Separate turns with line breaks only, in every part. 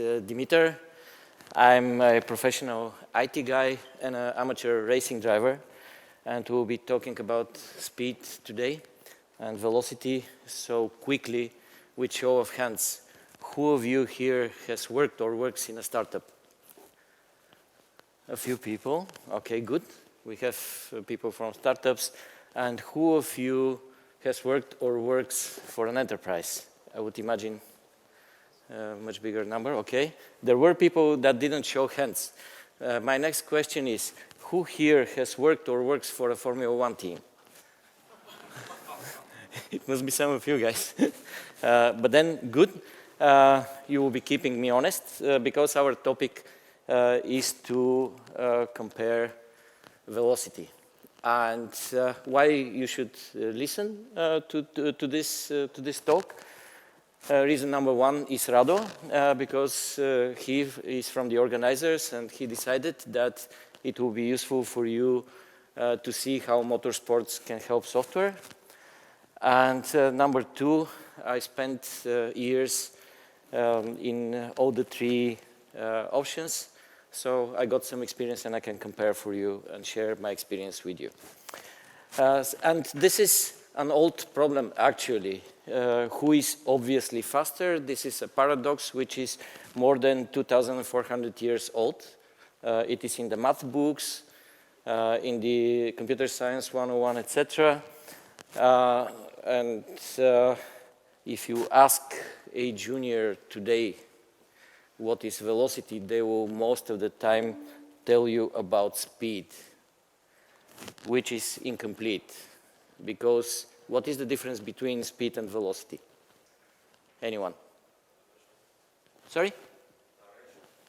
Dimitar. I'm a professional IT guy and an amateur racing driver, and we'll be talking about speed today and velocity. So quickly, with show of hands, who of you here has worked or works in a startup? A few people. Okay, good. We have people from startups. And who of you has worked or works for an enterprise? I would imagine a much bigger number. Okay. There were people that didn't show hands. My next question is, who here has worked or works for a Formula 1 team? It must be some of you guys. But then, good. You will be keeping me honest because our topic is to compare velocity. And why you should listen to this talk. Reason number one is Rado, because he is from the organizers and he decided that it will be useful for you to see how motorsports can help software. And number two, I spent years in all the three options. So I got some experience and I can compare for you and share my experience with you. And this is an old problem actually. Who is obviously faster? This is a paradox which is more than 2,400 years old. It is in the math books, in the computer science 101, etc. And if you ask a junior today what is velocity, they will most of the time tell you about speed, which is incomplete. Because what is the difference between speed and velocity? Anyone? Sorry?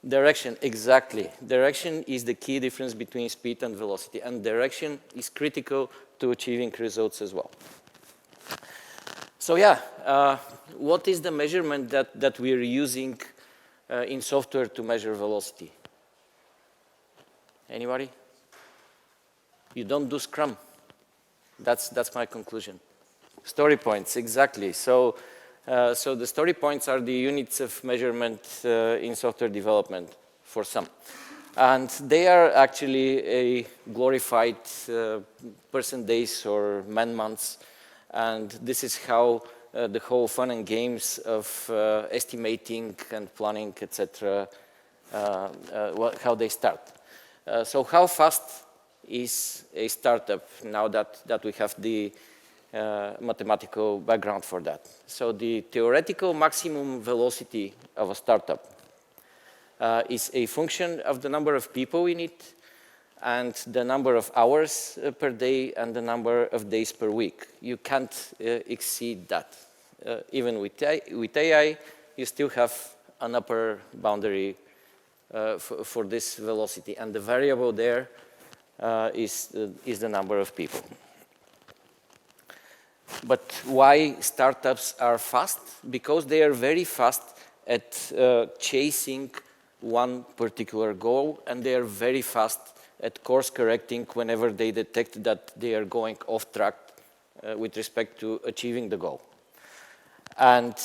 Direction, exactly. Direction is the key difference between speed and velocity, and direction is critical to achieving results as well. So yeah, what is the measurement that we are using in software to measure velocity? Anybody? You don't do Scrum. That's my conclusion. Story points, exactly. So the story points are the units of measurement in software development for some. And they are actually a glorified person days or man months. And this is how the whole fun and games of estimating and planning, etc., how they start. So how fast is a startup now that we have the mathematical background for that? So the theoretical maximum velocity of a startup is a function of the number of people in it and the number of hours per day and the number of days per week. You can't exceed that. Even with AI, you still have an upper boundary for this velocity. And the variable there is the number of people. But why startups are fast? Because they are very fast at chasing one particular goal, and they are very fast at course correcting whenever they detect that they are going off track with respect to achieving the goal. And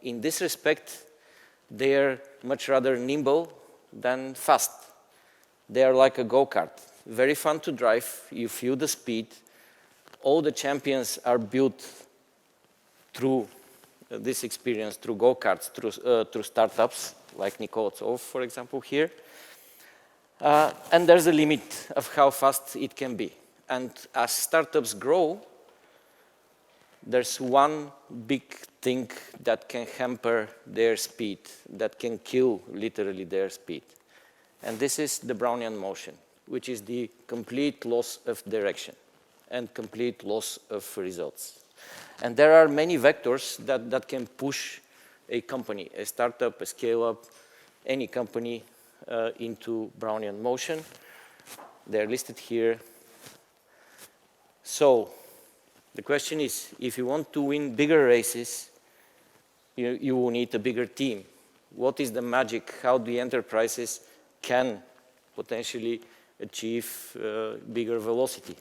in this respect, they are much rather nimble than fast. They are like a go-kart, very fun to drive. You feel the speed. All the champions are built through this experience, through go-karts, through startups, like Nikolov, for example, here. And there's a limit of how fast it can be. And as startups grow, there's one big thing that can hamper their speed, that can kill literally their speed. And this is the Brownian motion, which is the complete loss of direction and complete loss of results. And there are many vectors that can push a company, a startup, a scale-up, any company into Brownian motion. They're listed here. So the question is, if you want to win bigger races, you will need a bigger team. What is the magic? How the enterprises can potentially achieve bigger velocity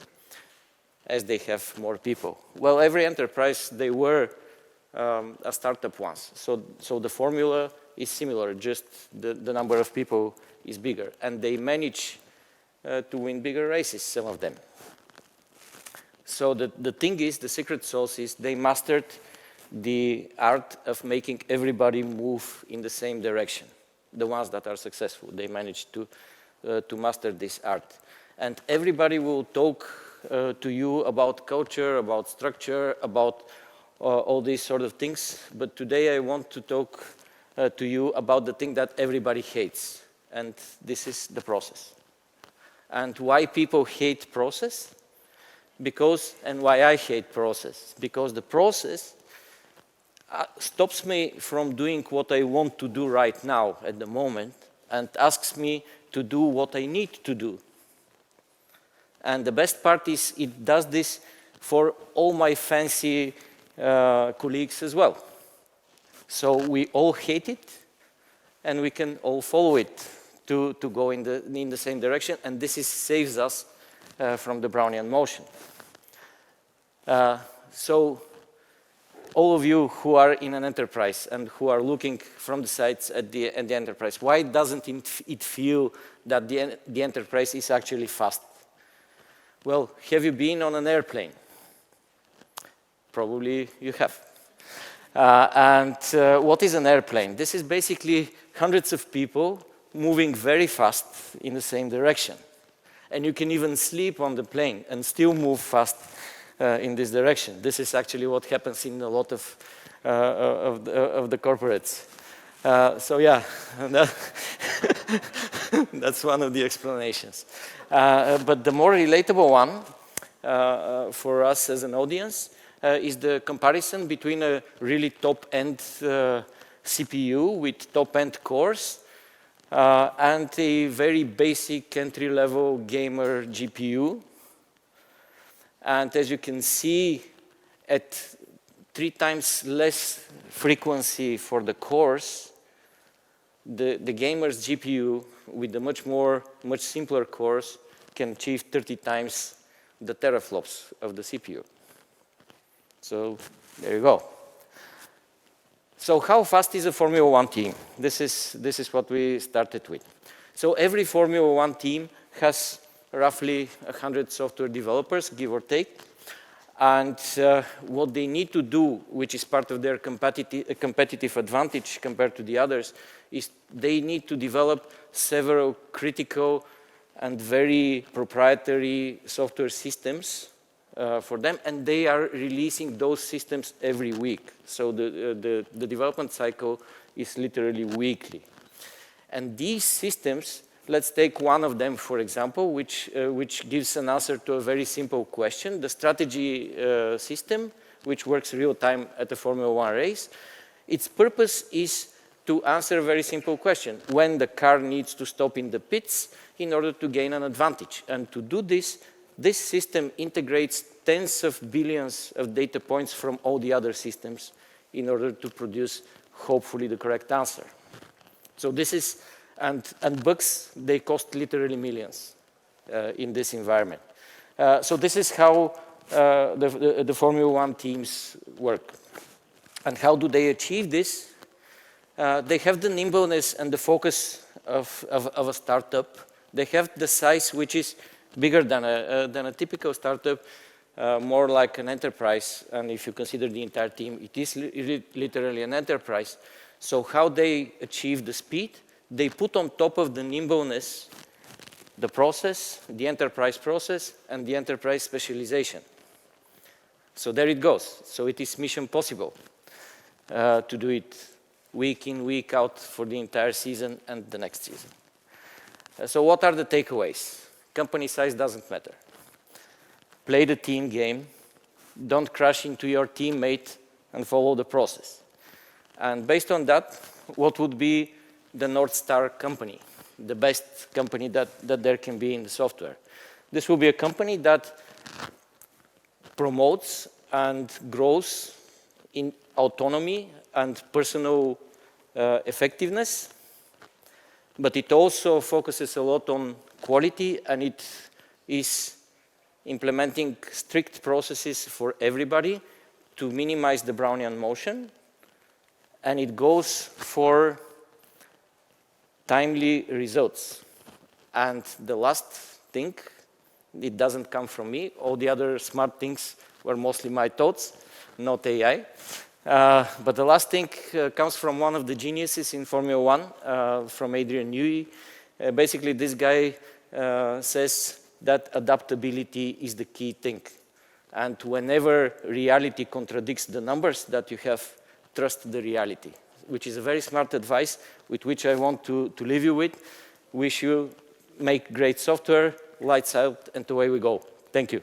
as they have more people? Well, every enterprise, they were a startup once. So the formula is similar, just the number of people is bigger. And they manage to win bigger races, some of them. So the thing is, the secret sauce is they mastered the art of making everybody move in the same direction. The ones that are successful, they managed to master this art. And everybody will talk to you about culture, about structure, about all these sort of things. But today I want to talk to you about the thing that everybody hates. And this is the process. And why people hate process? And why I hate process? Because the process stops me from doing what I want to do right now at the moment and asks me to do what I need to do. And the best part is it does this for all my fancy colleagues as well. So we all hate it and we can all follow it to go in the same direction, and this saves us from the Brownian motion. So all of you who are in an enterprise and who are looking from the sides at the enterprise, why doesn't it feel that the enterprise is actually fast? Well, have you been on an airplane? Probably you have. What is an airplane? This is basically hundreds of people moving very fast in the same direction. And you can even sleep on the plane and still move fast in this direction. This is actually what happens in a lot of the corporates. So yeah, that's one of the explanations. But the more relatable one for us as an audience is the comparison between a really top-end CPU with top-end cores and a very basic entry-level gamer GPU. And as you can see, at 3 times less frequency for the cores, the gamer's GPU with the much simpler cores can achieve 30 times the teraflops of the CPU. So there you go. So how fast is a Formula 1 team? This is what we started with. So every Formula 1 team has roughly 100 software developers, give or take. And what they need to do, which is part of their competitive advantage compared to the others, is they need to develop several critical and very proprietary software systems for them, and they are releasing those systems every week. So the development cycle is literally weekly. And these systems, let's take one of them, for example, which gives an answer to a very simple question. The strategy system, which works real time at a Formula 1 race, its purpose is to answer a very simple question: when the car needs to stop in the pits in order to gain an advantage. And to do this, this system integrates tens of billions of data points from all the other systems in order to produce, hopefully, the correct answer. So this is, and bugs, they cost literally millions in this environment. So this is how the Formula 1 teams work. And how do they achieve this? They have the nimbleness and the focus of a startup. They have the size which is bigger than a typical startup, more like an enterprise. And if you consider the entire team, it is literally an enterprise. So how they achieve the speed? They put on top of the nimbleness the process, the enterprise process, and the enterprise specialization. So there it goes. So it is mission possible to do it week in, week out for the entire season and the next season. So what are the takeaways? Company size doesn't matter. Play the team game. Don't crash into your teammate and follow the process. And based on that, what would be the North Star company, the best company that there can be in the software? This will be a company that promotes and grows in autonomy and personal effectiveness, but it also focuses a lot on quality, and it is implementing strict processes for everybody to minimize the Brownian motion, and it goes for timely results. And the last thing, it doesn't come from me. All the other smart things were mostly my thoughts, not AI. But the last thing comes from one of the geniuses in Formula One, from Adrian Newey. Basically, this guy says that adaptability is the key thing. And whenever reality contradicts the numbers that you have, trust the reality, which is a very smart advice with which I want to leave you with. Wish you make great software, lights out, and away we go. Thank you.